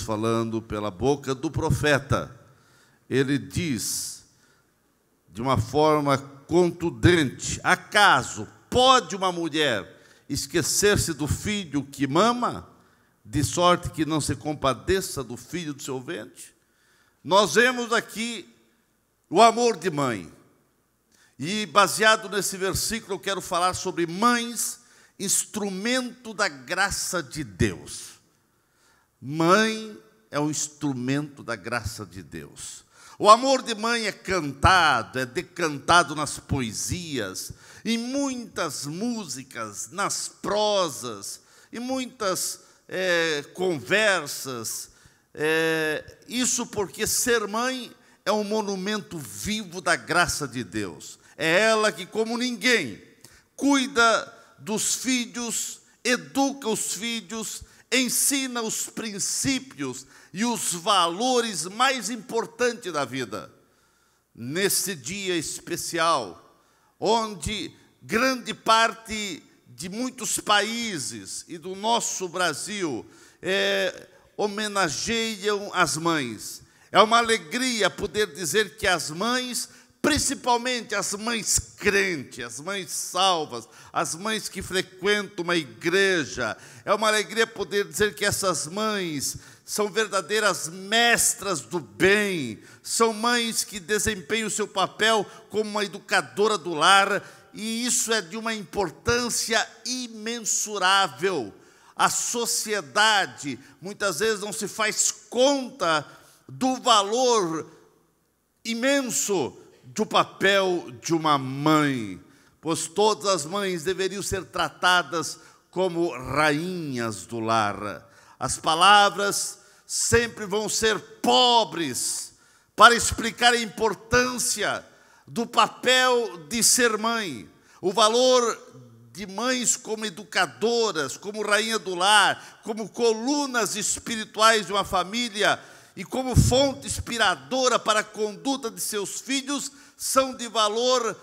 falando pela boca do profeta. Ele diz, de uma forma contundente: acaso pode uma mulher esquecer-se do filho que mama, de sorte que não se compadeça do filho do seu ventre? Nós vemos aqui o amor de mãe. E, baseado nesse versículo, eu quero falar sobre mães, instrumento da graça de Deus. Mãe é um instrumento da graça de Deus. O amor de mãe é cantado, é decantado nas poesias, em muitas músicas, nas prosas, em muitas conversas. Isso porque ser mãe é um monumento vivo da graça de Deus. É ela que, como ninguém, cuida dos filhos, educa os filhos, ensina os princípios e os valores mais importantes da vida. Nesse dia especial, onde grande parte de muitos países e do nosso Brasil homenageiam as mães. É uma alegria poder dizer que as mães, principalmente as mães crentes, as mães salvas, as mães que frequentam uma igreja, é uma alegria poder dizer que essas mães são verdadeiras mestras do bem, são mães que desempenham o seu papel como uma educadora do lar, e isso é de uma importância imensurável. A sociedade muitas vezes não se faz conta do valor imenso do papel de uma mãe, pois todas as mães deveriam ser tratadas como rainhas do lar. As palavras sempre vão ser pobres para explicar a importância do papel de ser mãe, o valor de mães como educadoras, como rainha do lar, como colunas espirituais de uma família e como fonte inspiradora para a conduta de seus filhos, são de valor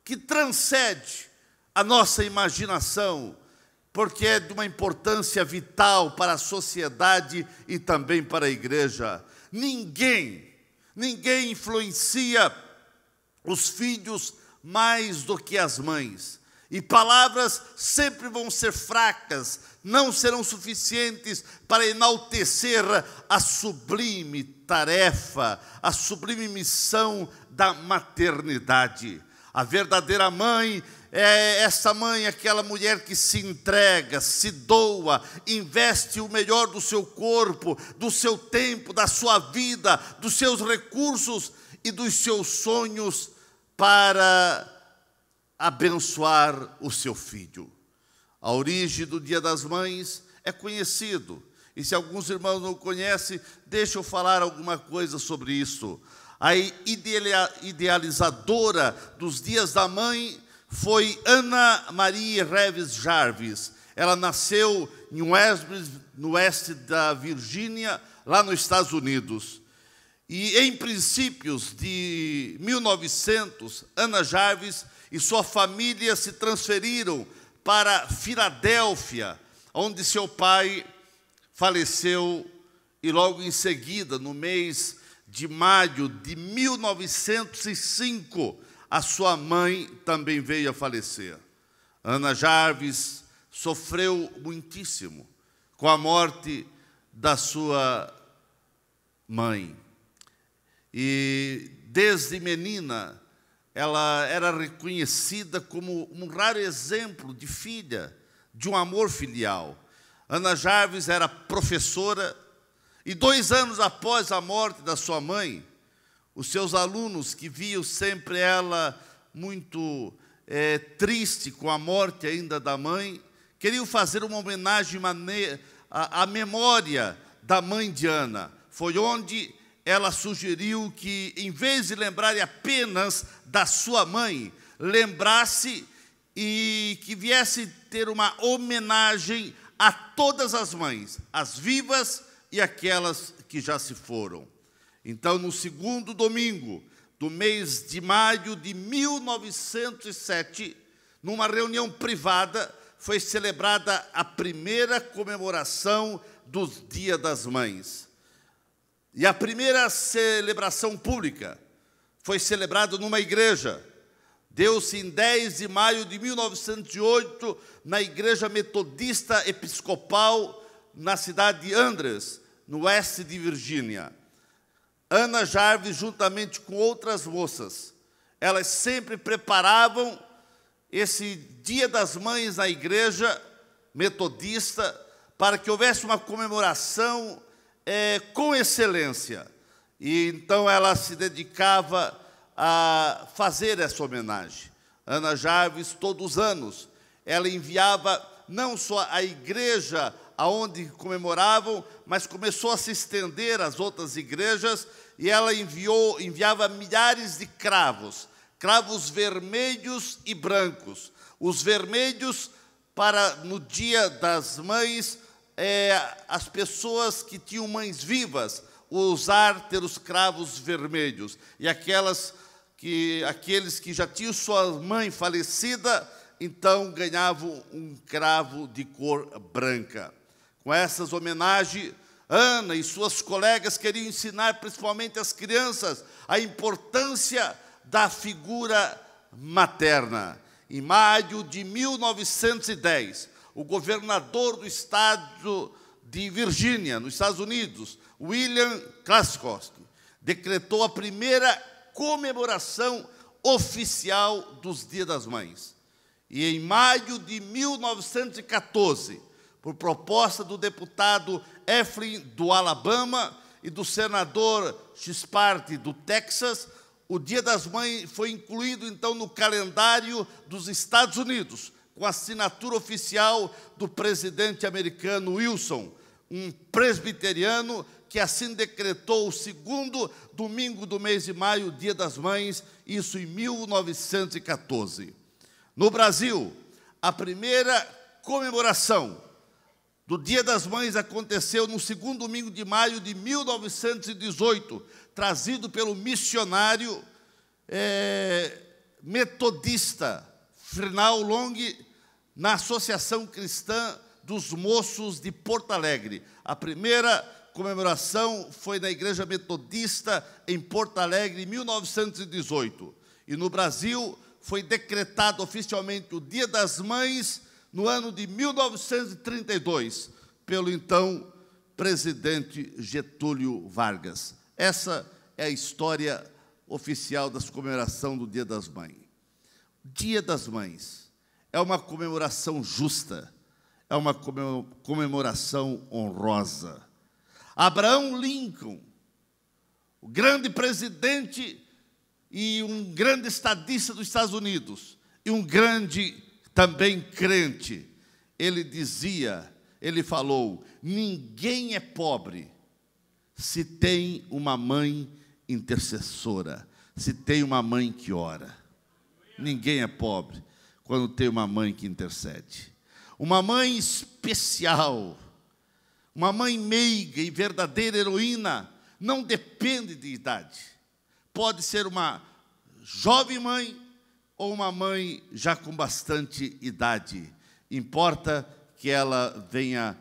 que transcende a nossa imaginação, porque é de uma importância vital para a sociedade e também para a igreja. Ninguém influencia os filhos mais do que as mães. E palavras sempre vão ser fracas, não serão suficientes para enaltecer a sublime tarefa, a sublime missão da maternidade. A verdadeira mãe é essa mãe, aquela mulher que se entrega, se doa, investe o melhor do seu corpo, do seu tempo, da sua vida, dos seus recursos e dos seus sonhos para abençoar o seu filho. A origem do Dia das Mães é conhecido. E se alguns irmãos não conhecem, deixa eu falar alguma coisa sobre isso. A idealizadora dos Dias da Mãe foi Ana Maria Reeves Jarvis. Ela nasceu em Westbury, no oeste da Virgínia, lá nos Estados Unidos. E em princípios de 1900, Ana Jarvis e sua família se transferiram para Filadélfia, onde seu pai faleceu, e logo em seguida, no mês de maio de 1905, a sua mãe também veio a falecer. Ana Jarvis sofreu muitíssimo com a morte da sua mãe. E desde menina, ela era reconhecida como um raro exemplo de filha, de um amor filial. Ana Jarvis era professora e 2 anos após a morte da sua mãe, os seus alunos, que viam sempre ela muito triste com a morte ainda da mãe, queriam fazer uma homenagem à memória da mãe de Ana. Foi onde ela sugeriu que, em vez de lembrarem apenas da sua mãe, lembrasse e que viesse ter uma homenagem a todas as mães, as vivas e aquelas que já se foram. Então, no segundo domingo do mês de maio de 1907, numa reunião privada, foi celebrada a primeira comemoração dos Dia das Mães. E a primeira celebração pública foi celebrada numa igreja. Deu-se em 10 de maio de 1908, na Igreja Metodista Episcopal, na cidade de Andrews, no oeste de Virgínia. Ana Jarvis, juntamente com outras moças, elas sempre preparavam esse Dia das Mães na Igreja Metodista para que houvesse uma comemoração com excelência. E então ela se dedicava a fazer essa homenagem. Ana Jarvis, todos os anos, ela enviava não só a igreja aonde comemoravam, mas começou a se estender às outras igrejas, e ela enviava milhares de cravos vermelhos e brancos. Os vermelhos para, no Dia das Mães, as pessoas que tinham mães vivas, ter os cravos vermelhos. E aqueles que já tinham sua mãe falecida, então ganhavam um cravo de cor branca. Com essas homenagens, Ana e suas colegas queriam ensinar, principalmente as crianças, a importância da figura materna. Em maio de 1910, o governador do estado de Virgínia, nos Estados Unidos, William Klaskowski, decretou a primeira comemoração oficial dos Dias das Mães. E em maio de 1914, por proposta do deputado Eflin, do Alabama, e do senador Chisparty, do Texas, o Dia das Mães foi incluído, então, no calendário dos Estados Unidos, com a assinatura oficial do presidente americano Wilson, um presbiteriano que assim decretou o segundo domingo do mês de maio, o Dia das Mães, isso em 1914. No Brasil, a primeira comemoração do Dia das Mães aconteceu no segundo domingo de maio de 1918, trazido pelo missionário metodista Frinal Long, na Associação Cristã dos Moços de Porto Alegre. A primeira comemoração foi na Igreja Metodista em Porto Alegre, em 1918. E no Brasil foi decretado oficialmente o Dia das Mães no ano de 1932, pelo então presidente Getúlio Vargas. Essa é a história oficial da comemoração do Dia das Mães. Dia das Mães é uma comemoração justa, é uma comemoração honrosa. Abraham Lincoln, o grande presidente e um grande estadista dos Estados Unidos, e um grande também crente, ele falou: ninguém é pobre se tem uma mãe intercessora, se tem uma mãe que ora. Ninguém é pobre quando tem uma mãe que intercede. Uma mãe especial, uma mãe meiga e verdadeira heroína, não depende de idade. Pode ser uma jovem mãe ou uma mãe já com bastante idade. Importa que ela venha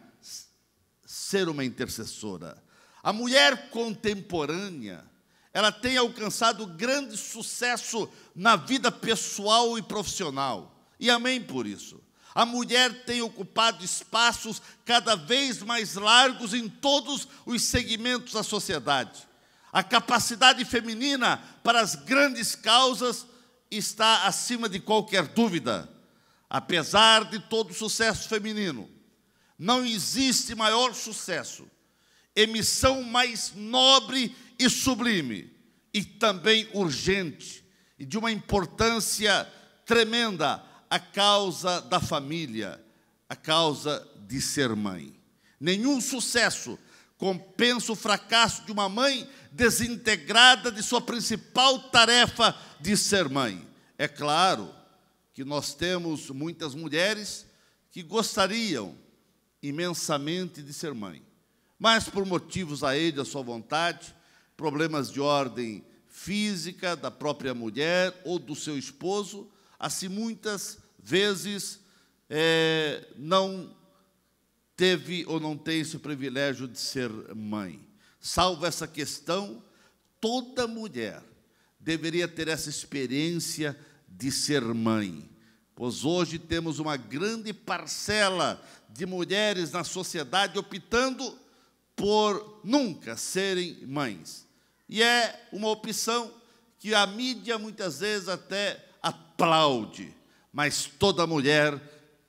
ser uma intercessora. A mulher contemporânea, ela tem alcançado grande sucesso na vida pessoal e profissional. E amém por isso. A mulher tem ocupado espaços cada vez mais largos em todos os segmentos da sociedade. A capacidade feminina para as grandes causas está acima de qualquer dúvida. Apesar de todo o sucesso feminino, não existe maior sucesso, missão mais nobre e sublime, e também urgente, e de uma importância tremenda, a causa da família, a causa de ser mãe. Nenhum sucesso compensa o fracasso de uma mãe desintegrada de sua principal tarefa de ser mãe. É claro que nós temos muitas mulheres que gostariam imensamente de ser mãe, mas por motivos a ele, a sua vontade, problemas de ordem física da própria mulher ou do seu esposo, assim muitas vezes não teve ou não tem esse privilégio de ser mãe. Salvo essa questão, toda mulher deveria ter essa experiência de ser mãe, pois hoje temos uma grande parcela de mulheres na sociedade optando por nunca serem mães. E é uma opção que a mídia muitas vezes até aplaude, mas toda mulher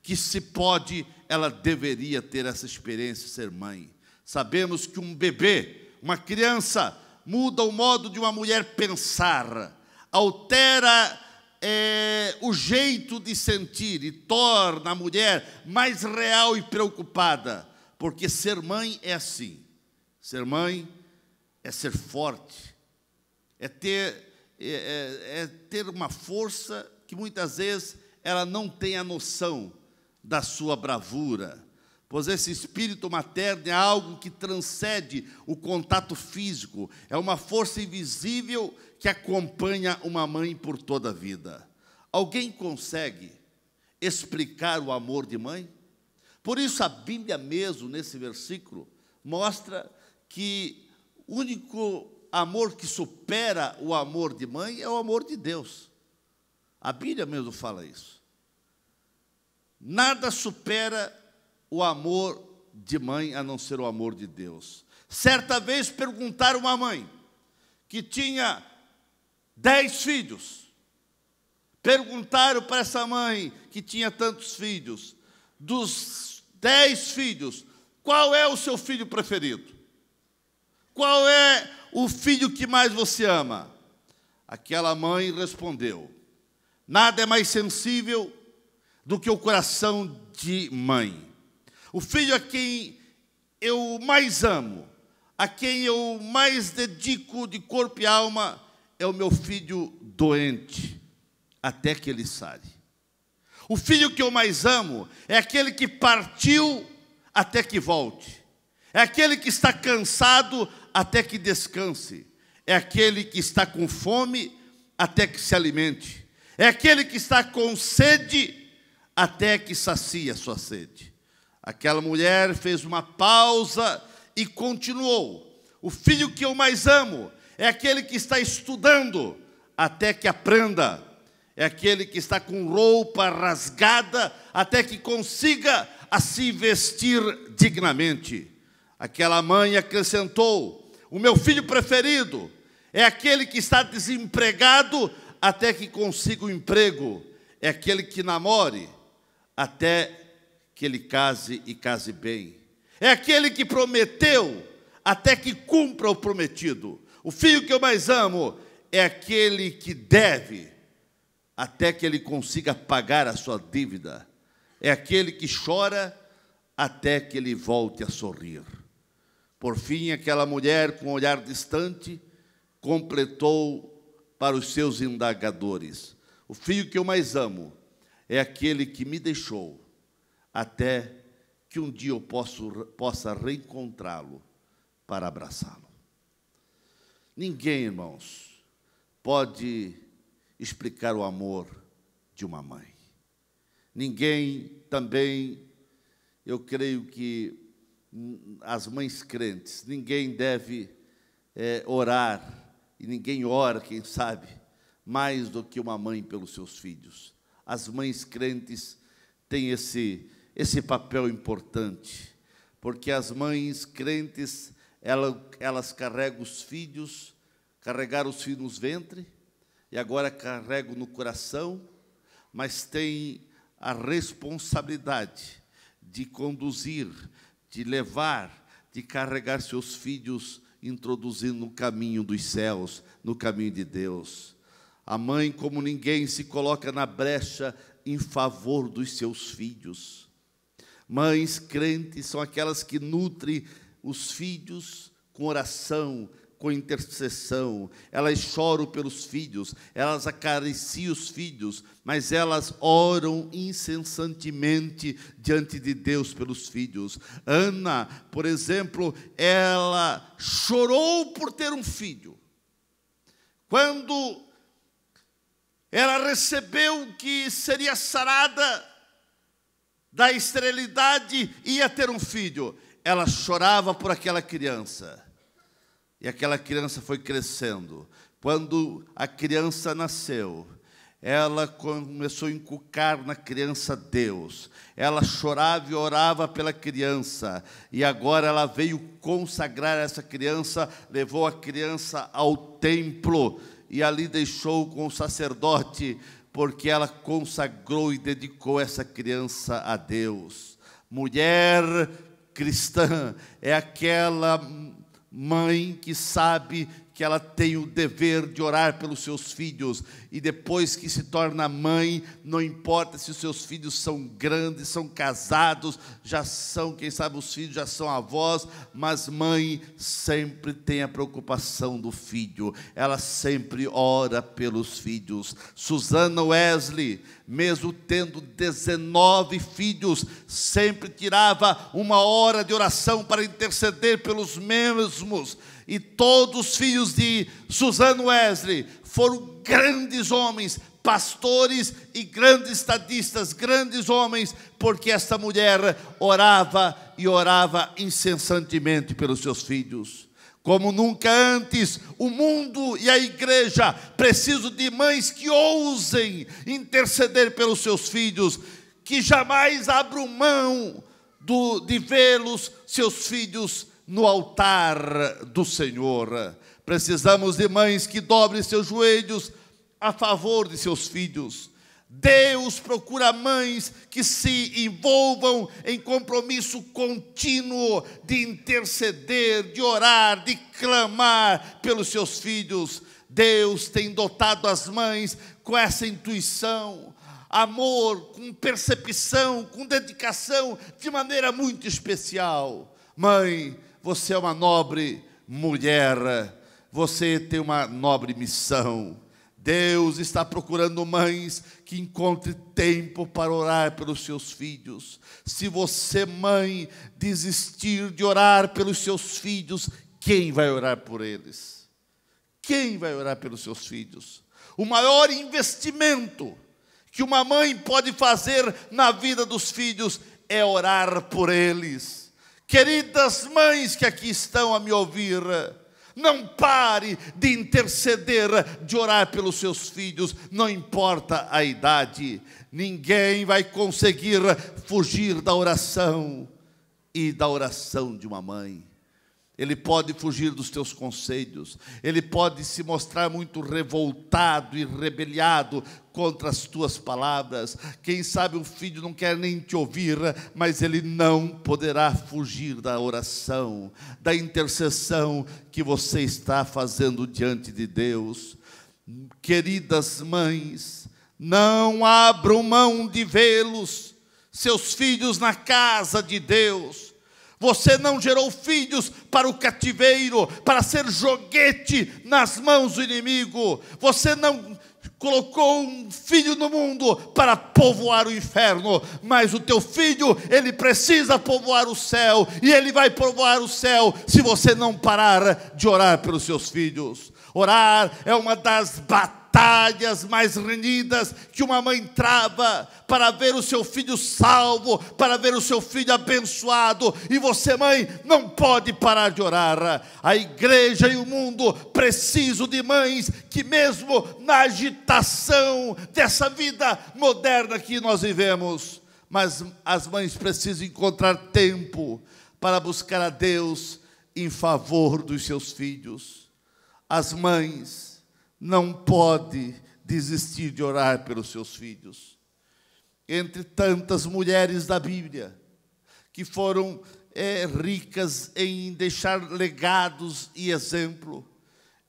que se pode, ela deveria ter essa experiência de ser mãe. Sabemos que um bebê, uma criança, muda o modo de uma mulher pensar, altera o jeito de sentir e torna a mulher mais real e preocupada, porque ser mãe é assim. Ser mãe é ser forte, é ter uma força que muitas vezes ela não tem a noção da sua bravura, pois esse espírito materno é algo que transcende o contato físico, é uma força invisível que acompanha uma mãe por toda a vida. Alguém consegue explicar o amor de mãe? Por isso a Bíblia mesmo, nesse versículo, mostra que o único amor que supera o amor de mãe é o amor de Deus. A Bíblia mesmo fala isso. Nada supera o amor de mãe a não ser o amor de Deus. Certa vez perguntaram a uma mãe que tinha 10 filhos. Perguntaram para essa mãe que tinha tantos filhos, dos 10 filhos, qual é o seu filho preferido? Qual é o filho que mais você ama? Aquela mãe respondeu: nada é mais sensível do que o coração de mãe. O filho a quem eu mais amo, a quem eu mais dedico de corpo e alma, é o meu filho doente, até que ele sare. O filho que eu mais amo é aquele que partiu até que volte. É aquele que está cansado até que descanse. É aquele que está com fome até que se alimente. É aquele que está com sede até que sacie a sua sede. Aquela mulher fez uma pausa e continuou: o filho que eu mais amo é aquele que está estudando até que aprenda. É aquele que está com roupa rasgada até que consiga a se vestir dignamente. Aquela mãe acrescentou: o meu filho preferido é aquele que está desempregado até que consiga um emprego. É aquele que namore até que ele case e case bem. É aquele que prometeu até que cumpra o prometido. O filho que eu mais amo é aquele que deve até que ele consiga pagar a sua dívida. É aquele que chora até que ele volte a sorrir. Por fim, aquela mulher, com um olhar distante, completou para os seus indagadores: o filho que eu mais amo é aquele que me deixou, até que um dia eu possa reencontrá-lo para abraçá-lo. Ninguém, irmãos, pode explicar o amor de uma mãe. Ninguém também, eu creio que as mães crentes, ninguém deve orar, e ninguém ora, quem sabe, mais do que uma mãe pelos seus filhos. As mães crentes têm esse papel importante, porque as mães crentes, elas carregam os filhos, carregaram os filhos no ventre, e agora carregam no coração, mas têm a responsabilidade de conduzir, de levar, de carregar seus filhos, introduzindo no caminho dos céus, no caminho de Deus. A mãe, como ninguém, se coloca na brecha em favor dos seus filhos. Mães crentes são aquelas que nutrem os filhos com oração, com intercessão. Elas choram pelos filhos, elas acariciam os filhos, mas elas oram incessantemente diante de Deus pelos filhos. Ana, por exemplo, ela chorou por ter um filho. Quando ela recebeu que seria sarada da esterilidade, ia ter um filho, ela chorava por aquela criança. E aquela criança foi crescendo. Quando a criança nasceu, ela começou a inculcar na criança Deus. Ela chorava e orava pela criança. E agora ela veio consagrar essa criança, levou a criança ao templo e ali deixou com o sacerdote, porque ela consagrou e dedicou essa criança a Deus. Mulher cristã é aquela mãe que sabe que ela tem o dever de orar pelos seus filhos, e depois que se torna mãe, não importa se os seus filhos são grandes, são casados, já são, quem sabe os filhos já são avós, mas mãe sempre tem a preocupação do filho, ela sempre ora pelos filhos. Susana Wesley, mesmo tendo 19 filhos, sempre tirava uma hora de oração para interceder pelos mesmos. E todos os filhos de Susana Wesley foram grandes homens, pastores e grandes estadistas, grandes homens, porque essa mulher orava e orava incessantemente pelos seus filhos. Como nunca antes, o mundo e a igreja precisam de mães que ousem interceder pelos seus filhos, que jamais abram mão de vê-los, seus filhos, no altar do Senhor. Precisamos de mães que dobrem seus joelhos a favor de seus filhos. Deus procura mães que se envolvam em compromisso contínuo de interceder, de orar, de clamar pelos seus filhos. Deus tem dotado as mães com essa intuição, amor, com percepção, com dedicação, de maneira muito especial. Mãe, você é uma nobre mulher, você tem uma nobre missão. Deus está procurando mães que encontrem tempo para orar pelos seus filhos. Se você, mãe, desistir de orar pelos seus filhos, quem vai orar por eles? Quem vai orar pelos seus filhos? O maior investimento que uma mãe pode fazer na vida dos filhos é orar por eles. Queridas mães que aqui estão a me ouvir, não pare de interceder, de orar pelos seus filhos, não importa a idade. Ninguém vai conseguir fugir da oração e da oração de uma mãe. Ele pode fugir dos teus conselhos, ele pode se mostrar muito revoltado e rebeliado contra as tuas palavras. Quem sabe o filho não quer nem te ouvir, mas ele não poderá fugir da oração, da intercessão que você está fazendo diante de Deus. Queridas mães, não abram mão de vê-los, seus filhos, na casa de Deus. Você não gerou filhos para o cativeiro, para ser joguete nas mãos do inimigo. Você não colocou um filho no mundo para povoar o inferno, mas o teu filho, ele precisa povoar o céu, e ele vai povoar o céu se você não parar de orar pelos seus filhos. Orar é uma das batalhas mais renhidas que uma mãe trava para ver o seu filho salvo, para ver o seu filho abençoado. E você, mãe, não pode parar de orar. A igreja e o mundo precisam de mães que, mesmo na agitação dessa vida moderna que nós vivemos, mas as mães precisam encontrar tempo para buscar a Deus em favor dos seus filhos. As mães não podem desistir de orar pelos seus filhos. Entre tantas mulheres da Bíblia que foram ricas em deixar legados e exemplo,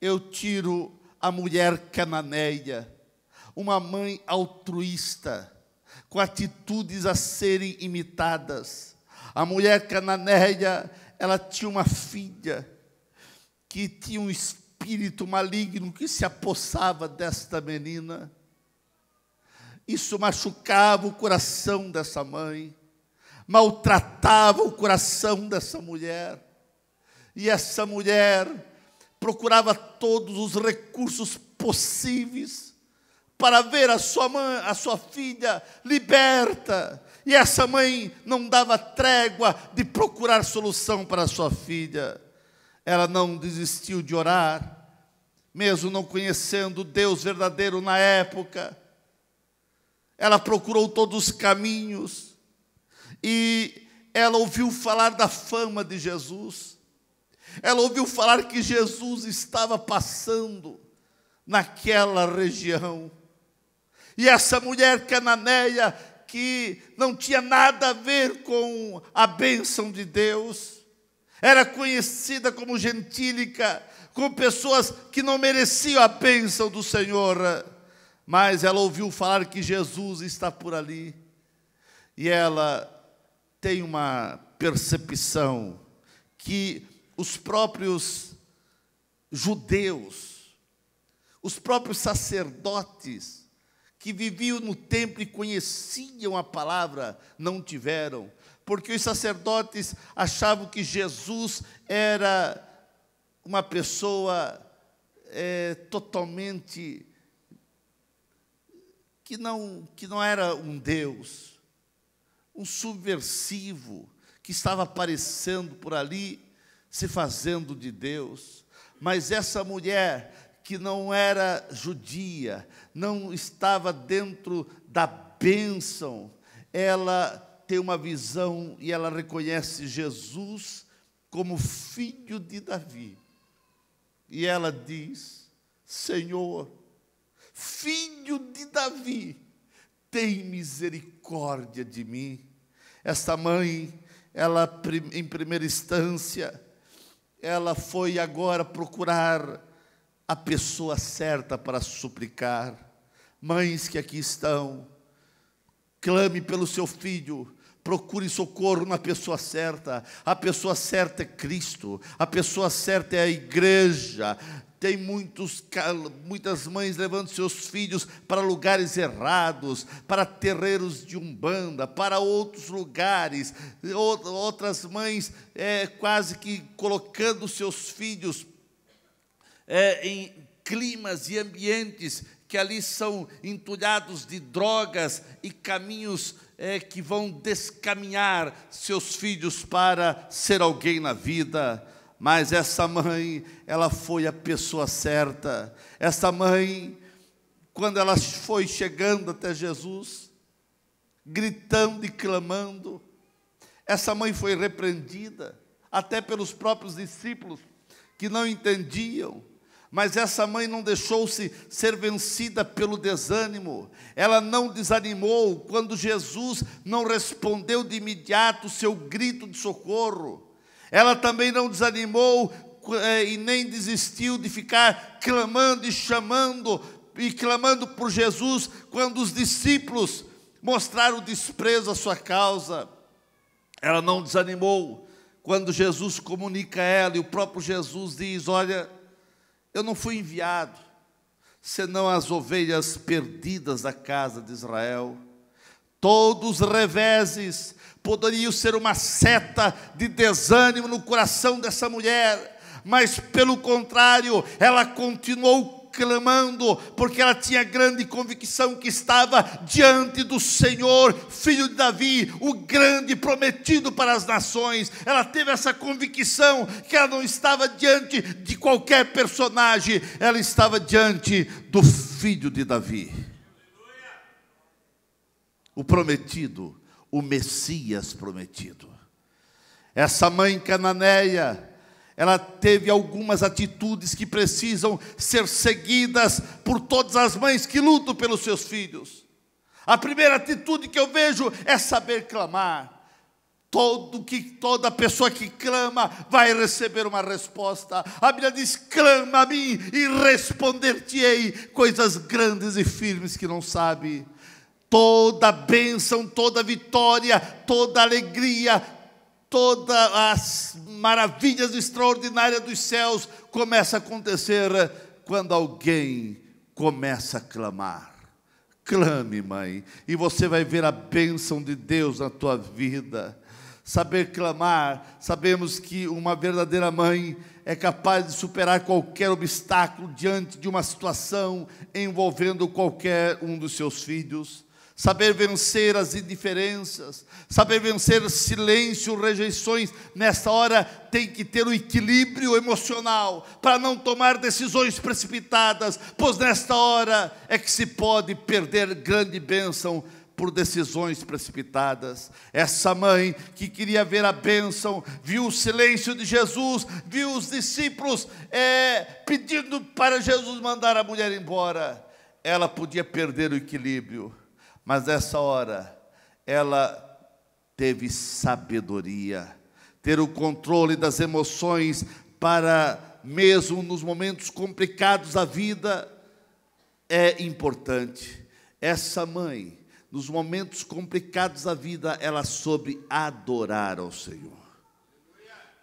eu tiro a mulher cananeia, uma mãe altruísta, com atitudes a serem imitadas. A mulher cananeia, ela tinha uma filha que tinha um espírito maligno que se apossava desta menina. Isso machucava o coração dessa mãe, maltratava o coração dessa mulher. E essa mulher procurava todos os recursos possíveis para ver a sua filha liberta. E essa mãe não dava trégua de procurar solução para a sua filha. ela não desistiu de orar, mesmo não conhecendo o Deus verdadeiro na época. Ela procurou todos os caminhos e ela ouviu falar da fama de Jesus. Ela ouviu falar que Jesus estava passando naquela região. E essa mulher cananeia, que não tinha nada a ver com a bênção de Deus, era conhecida como gentílica, como pessoas que não mereciam a bênção do Senhor, mas ela ouviu falar que Jesus está por ali, e ela tem uma percepção que os próprios judeus, os próprios sacerdotes que viviam no templo e conheciam a palavra, não tiveram, porque os sacerdotes achavam que Jesus era uma pessoa totalmente, que não era um Deus, um subversivo, que estava aparecendo por ali, se fazendo de Deus. Mas essa mulher, que não era judia, não estava dentro da bênção, ela tem uma visão e ela reconhece Jesus como filho de Davi. E ela diz: Senhor, filho de Davi, tem misericórdia de mim. Esta mãe, ela em primeira instância, ela foi agora procurar a pessoa certa para suplicar. Mães que aqui estão, clame pelo seu filho, procure socorro na pessoa certa. A pessoa certa é Cristo, a pessoa certa é a igreja. Tem muitas mães levando seus filhos para lugares errados, para terreiros de umbanda, para outros lugares. Outras mães quase que colocando seus filhos em climas e ambientes que ali são entulhados de drogas e caminhos que vão descaminhar seus filhos para ser alguém na vida. Mas essa mãe, ela foi a pessoa certa. Essa mãe, quando ela foi chegando até Jesus, gritando e clamando, essa mãe foi repreendida, até pelos próprios discípulos, que não entendiam. Mas essa mãe não deixou-se ser vencida pelo desânimo. Ela não desanimou quando Jesus não respondeu de imediato o seu grito de socorro. Ela também não desanimou e nem desistiu de ficar clamando e chamando e clamando por Jesus quando os discípulos mostraram desprezo à sua causa. Ela não desanimou quando Jesus comunica a ela e o próprio Jesus diz: olha, eu não fui enviado senão as ovelhas perdidas da casa de Israel. Todos os reveses poderiam ser uma seta de desânimo no coração dessa mulher, mas pelo contrário, ela continuou clamando, porque ela tinha grande convicção que estava diante do Senhor, filho de Davi, o grande prometido para as nações. Ela teve essa convicção que ela não estava diante de qualquer personagem, ela estava diante do filho de Davi, o prometido, o Messias prometido. Essa mãe cananeia, ela teve algumas atitudes que precisam ser seguidas por todas as mães que lutam pelos seus filhos. A primeira atitude que eu vejo é saber clamar. Toda pessoa que clama vai receber uma resposta. A Bíblia diz: clama a mim e responder-te-ei coisas grandes e firmes que não sabe. Toda bênção, toda vitória, toda alegria, todas as maravilhas extraordinárias dos céus começa a acontecer quando alguém começa a clamar. Clame, mãe, e você vai ver a bênção de Deus na tua vida. Saber clamar, sabemos que uma verdadeira mãe é capaz de superar qualquer obstáculo diante de uma situação envolvendo qualquer um dos seus filhos. saber vencer as indiferenças, saber vencer silêncio, rejeições. Nessa hora tem que ter o equilíbrio emocional para não tomar decisões precipitadas, pois nesta hora é que se pode perder grande bênção por decisões precipitadas. Essa mãe que queria ver a bênção, viu o silêncio de Jesus, viu os discípulos pedindo para Jesus mandar a mulher embora. Ela podia perder o equilíbrio, mas nessa hora ela teve sabedoria, ter o controle das emoções para, mesmo nos momentos complicados da vida, é importante. Essa mãe, nos momentos complicados da vida, ela soube adorar ao Senhor.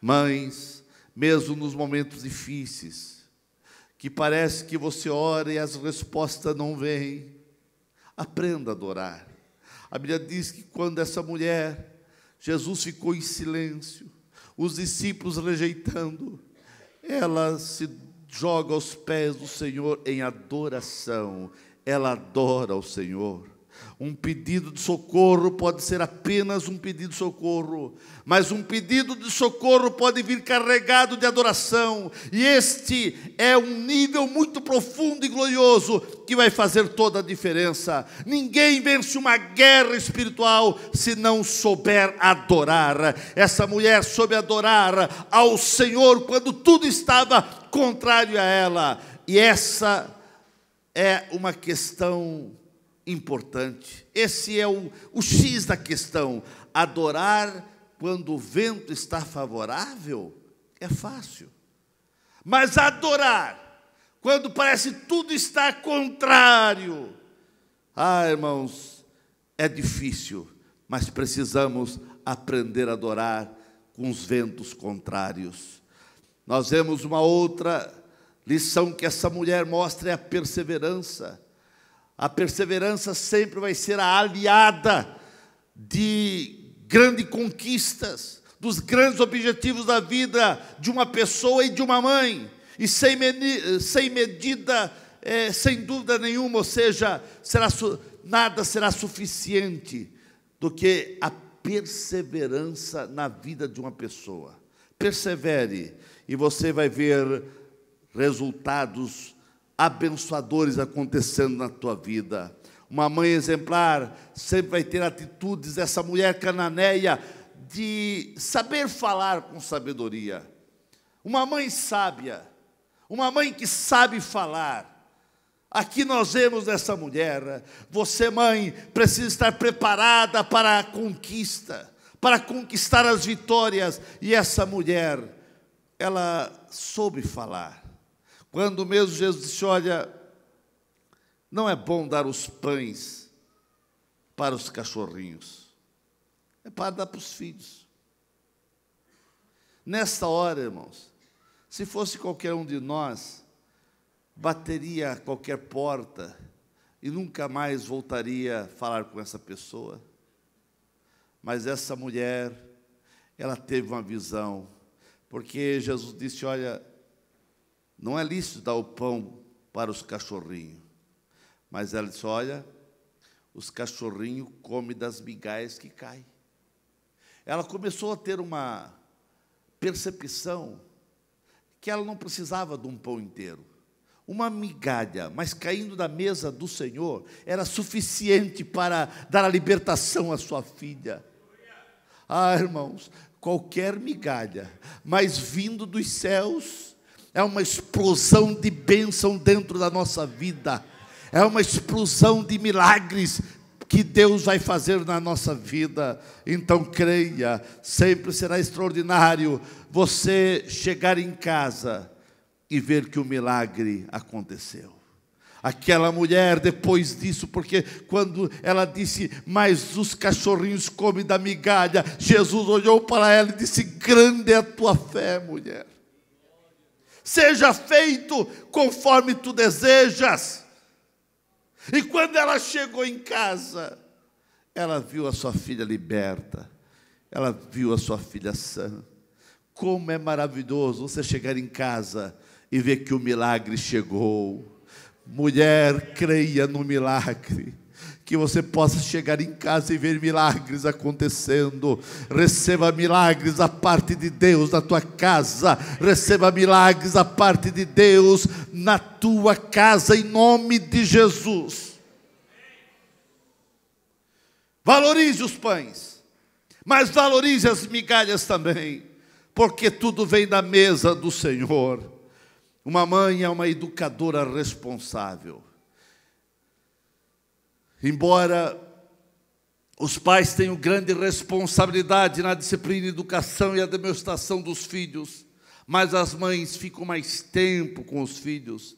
Mães, mesmo nos momentos difíceis, que parece que você ora e as respostas não vêm, aprenda a adorar. A Bíblia diz que quando essa mulher, Jesus ficou em silêncio, os discípulos rejeitando, ela se joga aos pés do Senhor em adoração, ela adora ao Senhor. Um pedido de socorro pode ser apenas um pedido de socorro, mas um pedido de socorro pode vir carregado de adoração, e este é um nível muito profundo e glorioso que vai fazer toda a diferença. Ninguém vence uma guerra espiritual se não souber adorar. Essa mulher soube adorar ao Senhor quando tudo estava contrário a ela, e essa é uma questão importante. Esse é o X da questão. Adorar quando o vento está favorável é fácil, mas adorar quando parece tudo está contrário, irmãos, é difícil. Mas precisamos aprender a adorar com os ventos contrários. Nós vemos uma outra lição que essa mulher mostra, é a perseverança. A perseverança sempre vai ser a aliada de grandes conquistas, dos grandes objetivos da vida de uma pessoa e de uma mãe. E sem medida, sem dúvida nenhuma, ou seja, nada será suficiente do que a perseverança na vida de uma pessoa. Persevere e você vai ver resultados abençoadores acontecendo na tua vida. Uma mãe exemplar sempre vai ter atitudes dessa mulher cananeia de saber falar com sabedoria. Uma mãe sábia, uma mãe que sabe falar. Aqui nós vemos essa mulher. Você, mãe, precisa estar preparada para a conquista, para conquistar as vitórias. E essa mulher, ela soube falar. Quando mesmo Jesus disse: olha, não é bom dar os pães para os cachorrinhos, é para dar para os filhos. Nesta hora, irmãos, se fosse qualquer um de nós, bateria a qualquer porta e nunca mais voltaria a falar com essa pessoa. Mas essa mulher, ela teve uma visão, porque Jesus disse: olha, não é lícito dar o pão para os cachorrinhos. Mas ela disse: olha, os cachorrinhos comem das migalhas que caem. Ela começou a ter uma percepção que ela não precisava de um pão inteiro. Uma migalha, mas caindo da mesa do Senhor, era suficiente para dar a libertação à sua filha. Irmãos, qualquer migalha, mas vindo dos céus, é uma explosão de bênção dentro da nossa vida. É uma explosão de milagres que Deus vai fazer na nossa vida. Então creia, sempre será extraordinário você chegar em casa e ver que o milagre aconteceu. Aquela mulher, depois disso, porque quando ela disse: mas os cachorrinhos comem da migalha, Jesus olhou para ela e disse: grande é a tua fé, mulher. Seja feito conforme tu desejas. E quando ela chegou em casa, ela viu a sua filha liberta, ela viu a sua filha sã. Como é maravilhoso você chegar em casa e ver que o milagre chegou. Mulher, creia no milagre. que você possa chegar em casa e ver milagres acontecendo. Receba milagres da parte de Deus na tua casa, receba milagres da parte de Deus na tua casa, em nome de Jesus. Valorize os pães, mas valorize as migalhas também, porque tudo vem da mesa do Senhor. Uma mãe é uma educadora responsável. Embora os pais tenham grande responsabilidade na disciplina, educação e a demonstração dos filhos, mas as mães ficam mais tempo com os filhos.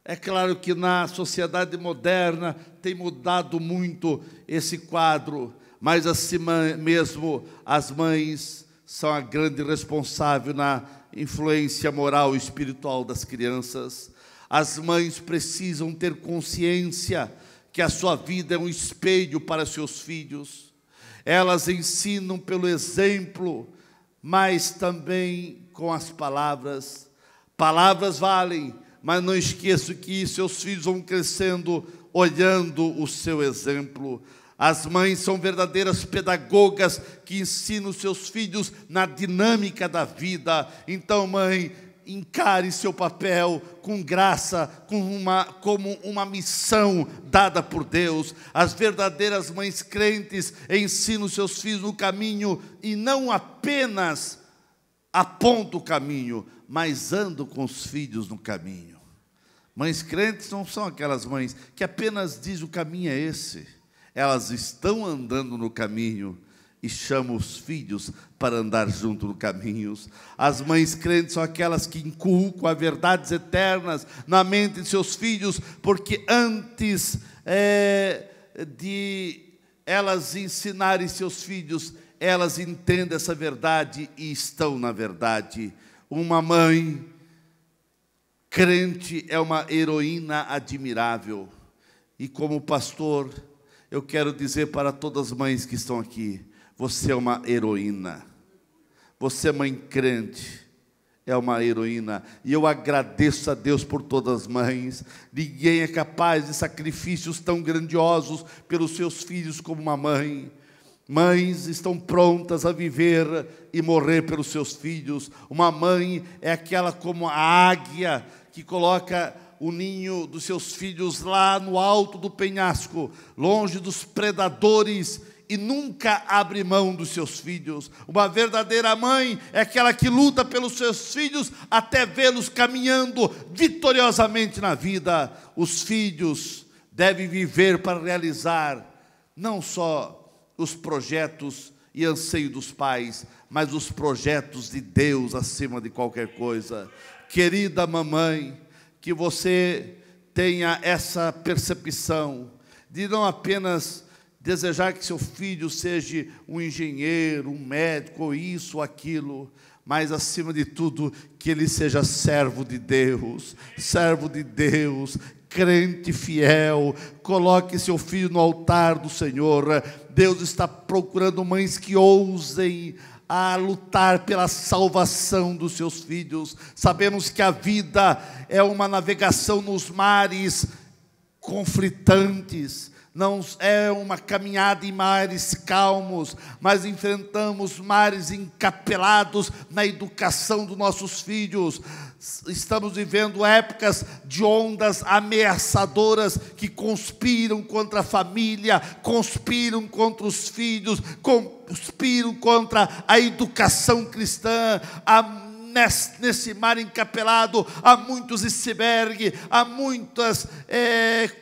É claro que na sociedade moderna tem mudado muito esse quadro, mas assim mesmo as mães são a grande responsável na influência moral e espiritual das crianças. As mães precisam ter consciência que a sua vida é um espelho para seus filhos. Elas ensinam pelo exemplo, mas também com as palavras. Palavras valem, mas não esqueça que seus filhos vão crescendo olhando o seu exemplo. As mães são verdadeiras pedagogas que ensinam seus filhos na dinâmica da vida. Então, mãe, encare seu papel com graça, como uma missão dada por Deus. As verdadeiras mães crentes ensinam seus filhos no caminho e não apenas apontam o caminho, mas andam com os filhos no caminho. Mães crentes não são aquelas mães que apenas dizem o caminho é esse. Elas estão andando no caminho e chamam os filhos para andar junto no caminho. As mães crentes são aquelas que inculcam as verdades eternas na mente de seus filhos, porque antes de elas ensinarem seus filhos, elas entendem essa verdade e estão na verdade. Uma mãe crente é uma heroína admirável. E como pastor, eu quero dizer para todas as mães que estão aqui, você é uma heroína. Você, mãe crente, é uma heroína. E eu agradeço a Deus por todas as mães. Ninguém é capaz de sacrifícios tão grandiosos pelos seus filhos como uma mãe. Mães estão prontas a viver e morrer pelos seus filhos. Uma mãe é aquela como a águia que coloca o ninho dos seus filhos lá no alto do penhasco, longe dos predadores, e nunca abre mão dos seus filhos. Uma verdadeira mãe é aquela que luta pelos seus filhos até vê-los caminhando vitoriosamente na vida. Os filhos devem viver para realizar não só os projetos e anseios dos pais, mas os projetos de Deus acima de qualquer coisa. Querida mamãe, que você tenha essa percepção de não apenas desejar que seu filho seja um engenheiro, um médico, ou isso, ou aquilo, mas acima de tudo, que ele seja servo de Deus, crente fiel. Coloque seu filho no altar do Senhor. Deus está procurando mães que ousem a lutar pela salvação dos seus filhos. Sabemos que a vida é uma navegação nos mares conflitantes, não é uma caminhada em mares calmos, mas enfrentamos mares encapelados na educação dos nossos filhos. Estamos vivendo épocas de ondas ameaçadoras que conspiram contra a família, conspiram contra os filhos, conspiram contra a educação cristã. Nesse mar encapelado há muitos icebergs, há muitas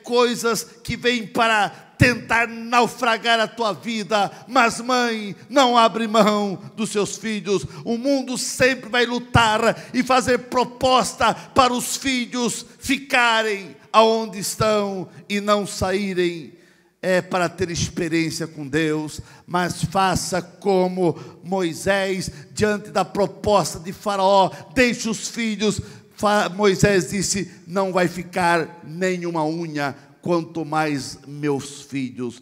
coisas que vêm para tentar naufragar a tua vida. Mas mãe, não abre mão dos seus filhos. O mundo sempre vai lutar e fazer proposta para os filhos ficarem aonde estão e não saírem. Para ter experiência com Deus, mas faça como Moisés, diante da proposta de Faraó, deixe os filhos. Moisés disse, não vai ficar nenhuma unha, quanto mais meus filhos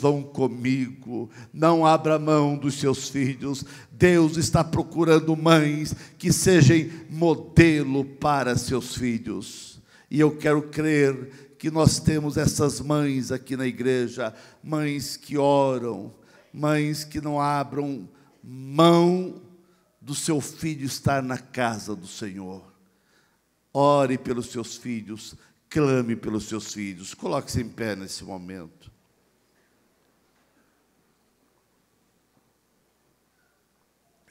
vão comigo. Não abra mão dos seus filhos. Deus está procurando mães que sejam modelo para seus filhos. E eu quero crer que nós temos essas mães aqui na igreja, mães que oram, mães que não abram mão do seu filho estar na casa do Senhor. Ore pelos seus filhos, clame pelos seus filhos. Coloque-se em pé nesse momento.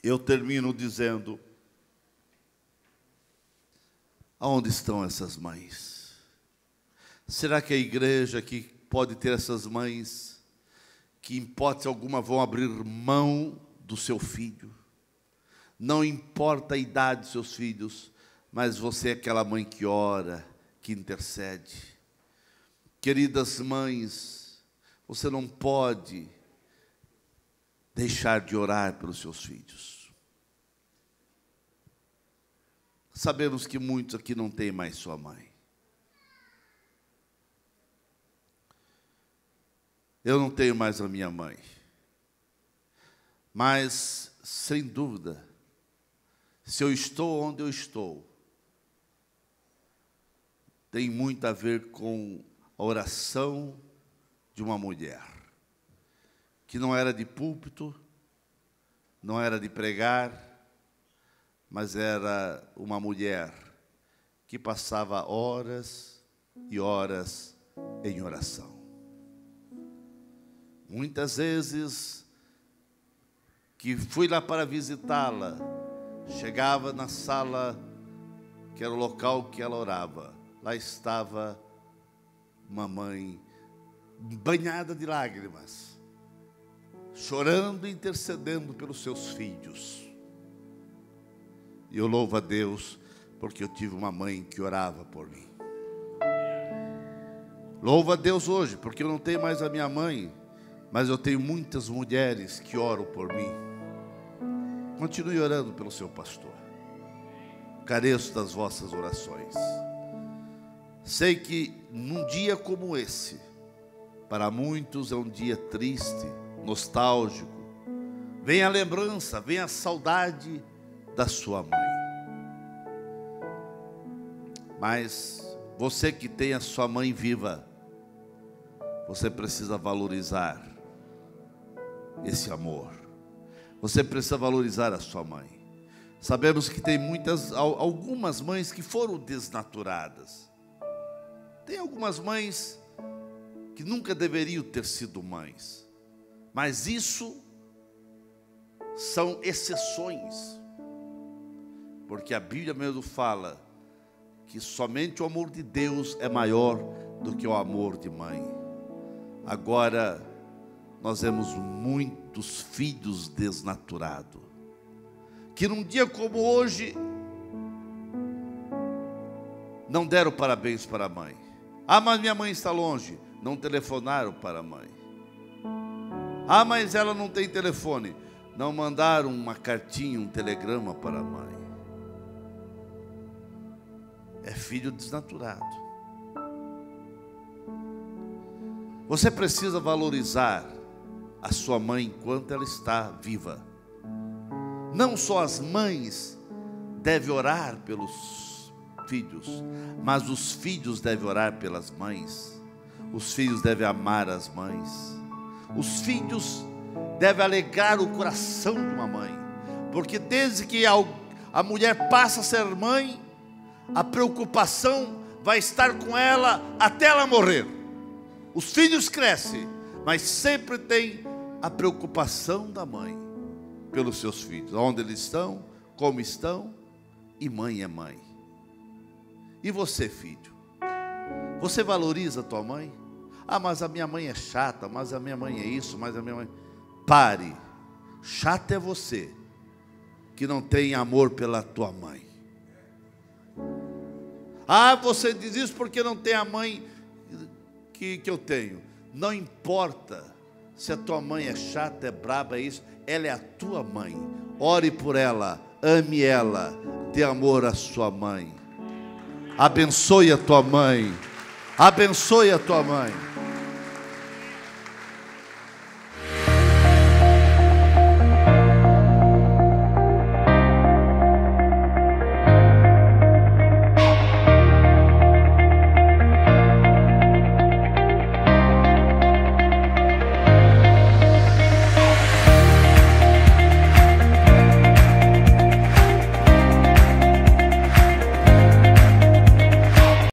Eu termino dizendo: aonde estão essas mães? Será que a igreja aqui pode ter essas mães que, em hipótese alguma, vão abrir mão do seu filho? Não importa a idade dos seus filhos, mas você é aquela mãe que ora, que intercede. Queridas mães, você não pode deixar de orar pelos seus filhos. Sabemos que muitos aqui não têm mais sua mãe. Eu não tenho mais a minha mãe. Mas, sem dúvida, se eu estou onde eu estou, tem muito a ver com a oração de uma mulher, que não era de púlpito, não era de pregar, mas era uma mulher que passava horas e horas em oração. Muitas vezes que fui lá para visitá-la, chegava na sala, que era o local que ela orava. Lá estava uma mãe banhada de lágrimas, chorando e intercedendo pelos seus filhos. E eu louvo a Deus, porque eu tive uma mãe que orava por mim. Louvo a Deus hoje, porque eu não tenho mais a minha mãe, mas eu tenho muitas mulheres que oram por mim. Continue orando pelo seu pastor. Careço das vossas orações. Sei que num dia como esse, para muitos é um dia triste, nostálgico. Vem a lembrança, vem a saudade da sua mãe. Mas você que tem a sua mãe viva, você precisa valorizar esse amor. Você precisa valorizar a sua mãe. Sabemos que tem algumas mães que foram desnaturadas. Tem algumas mães que nunca deveriam ter sido mães. Mas isso são exceções. Porque a Bíblia mesmo fala que somente o amor de Deus é maior do que o amor de mãe. Agora, nós vemos muitos filhos desnaturados, que num dia como hoje, não deram parabéns para a mãe. Ah, mas minha mãe está longe. Não telefonaram para a mãe. Ah, mas ela não tem telefone. Não mandaram uma cartinha, um telegrama para a mãe. É filho desnaturado. Você precisa valorizar a sua mãe enquanto ela está viva. Não só as mães devem orar pelos filhos, mas os filhos devem orar pelas mães. Os filhos devem amar as mães. Os filhos devem alegrar o coração de uma mãe, porque desde que a mulher passa a ser mãe, a preocupação vai estar com ela até ela morrer. Os filhos crescem, mas sempre tem a preocupação da mãe pelos seus filhos, onde eles estão, como estão, e mãe é mãe. E você, filho, você valoriza a tua mãe? Ah, mas a minha mãe é chata, mas a minha mãe é isso, mas a minha mãe... Pare, chato é você que não tem amor pela tua mãe. Ah, você diz isso porque não tem a mãe que eu tenho. Não importa se a tua mãe é chata, é braba, é isso. Ela é a tua mãe. Ore por ela, ame ela, dê amor à sua mãe. Abençoe a tua mãe. Abençoe a tua mãe.